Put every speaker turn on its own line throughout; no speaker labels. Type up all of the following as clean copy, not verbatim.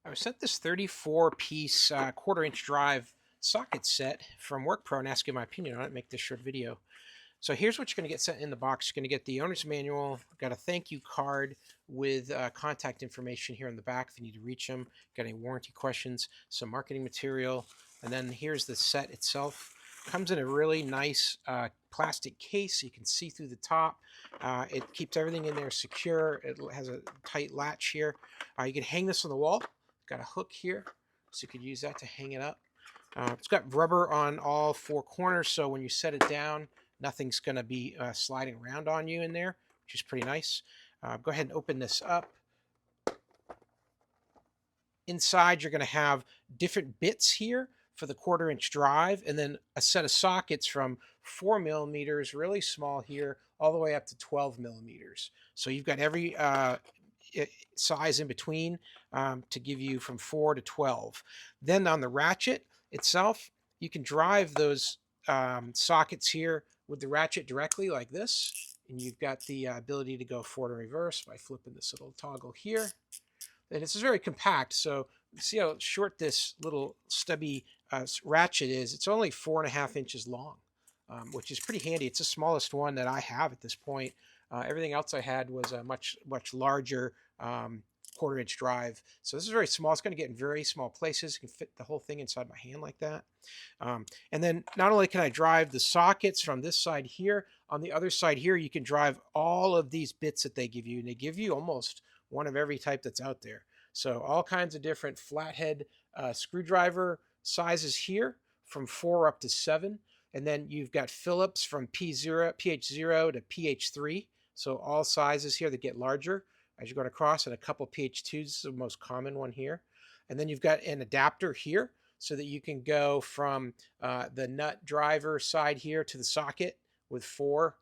I was sent this 34-piece quarter-inch drive socket set from WORKPRO and asking my opinion on it. Make this short video. So here's what you're going to get sent in the box. You're going to get the owner's manual, got a thank you card with contact information here in the back if you need to reach them, got any warranty questions, some marketing material, and then here's the set itself. Comes in a really nice plastic case so you can see through the top. It keeps everything in there secure. It has a tight latch here. You can hang this on the wall. Got a hook here, so you could use that to hang it up. It's got rubber on all four corners, so when you set it down, nothing's going to be sliding around on you in there, which is pretty nice. Go ahead and open this up. Inside, you're going to have different bits here for the quarter-inch drive, and then a set of sockets from 4 millimeters, really small here, all the way up to 12 millimeters. So you've got every size in between to give you from 4 to 12. Then on the ratchet itself, you can drive those sockets here with the ratchet directly like this, and you've got the ability to go forward and reverse by flipping this little toggle here. And this is very compact, so see how short this little stubby ratchet is. It's only 4.5 inches long, which is pretty handy. It's the smallest one that I have at this point. Everything else I had was a much larger quarter-inch drive. So this is very small. It's going to get in very small places. You can fit the whole thing inside my hand like that. And then not only can I drive the sockets from this side here, on the other side here, you can drive all of these bits that they give you. And they give you almost one of every type that's out there. So all kinds of different flathead screwdriver sizes here from 4 up to 7. And then you've got Phillips from PH0 to PH3. So all sizes here that get larger as you're going across, and a couple PH2s is the most common one here. And then you've got an adapter here so that you can go from the nut driver side here to the socket with 4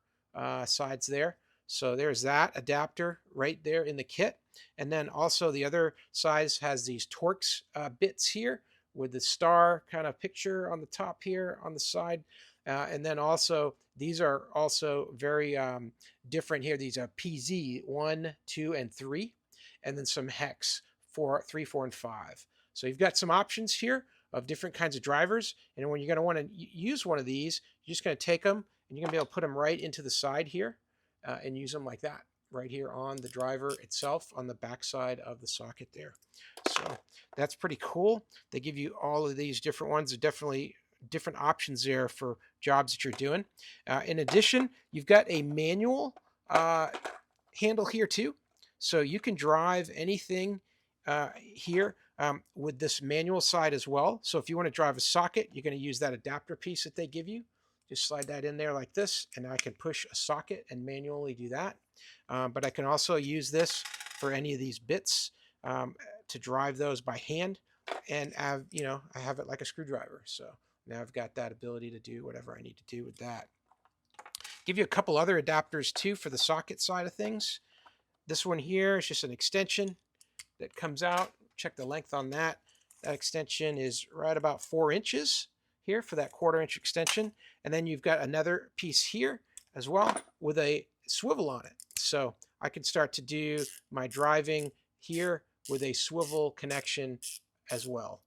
sides there. So there's that adapter right there in the kit. And then also the other size has these Torx bits here with the star kind of picture on the top here on the side. And then also, these are also very different here. These are PZ 1, 2, and 3, and then some hex 4, 3, 4, and 5. So you've got some options here of different kinds of drivers. And when you're going to want to use one of these, you're just going to take them and you're going to be able to put them right into the side here and use them like that, right here on the driver itself on the back side of the socket there. So that's pretty cool. They give you all of these different ones. They're definitely different options there for jobs that you're doing. In addition, you've got a manual handle here too. So you can drive anything here with this manual side as well. So if you want to drive a socket, you're going to use that adapter piece that they give you. Just slide that in there like this, and I can push a socket and manually do that. But I can also use this for any of these bits to drive those by hand, and I have it like a screwdriver. So now I've got that ability to do whatever I need to do with that. Give you a couple other adapters too for the socket side of things. This one here is just an extension that comes out. Check the length on that. That extension is right about 4 inches here for that quarter-inch extension. And then you've got another piece here as well with a swivel on it. So I can start to do my driving here with a swivel connection as well.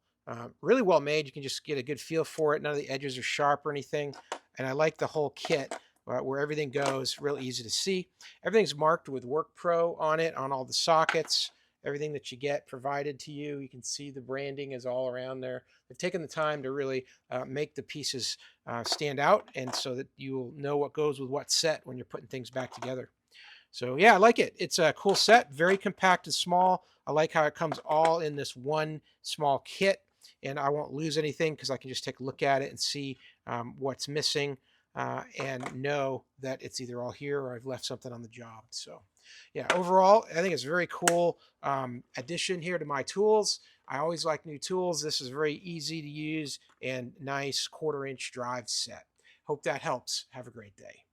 Really well made. You can just get a good feel for it. None of the edges are sharp or anything. And I like the whole kit where everything goes real easy to see. Everything's marked with WORKPRO on it, on all the sockets. Everything that you get provided to you. You can see the branding is all around there. They've taken the time to really make the pieces stand out, and so that you'll know what goes with what set when you're putting things back together. So yeah, I like it. It's a cool set, very compact and small. I like how it comes all in this one small kit, and I won't lose anything because I can just take a look at it and see what's missing and know that it's either all here or I've left something on the job. So yeah, overall, I think it's a very cool addition here to my tools. I always like new tools. This is very easy to use and nice quarter-inch drive set. Hope that helps. Have a great day.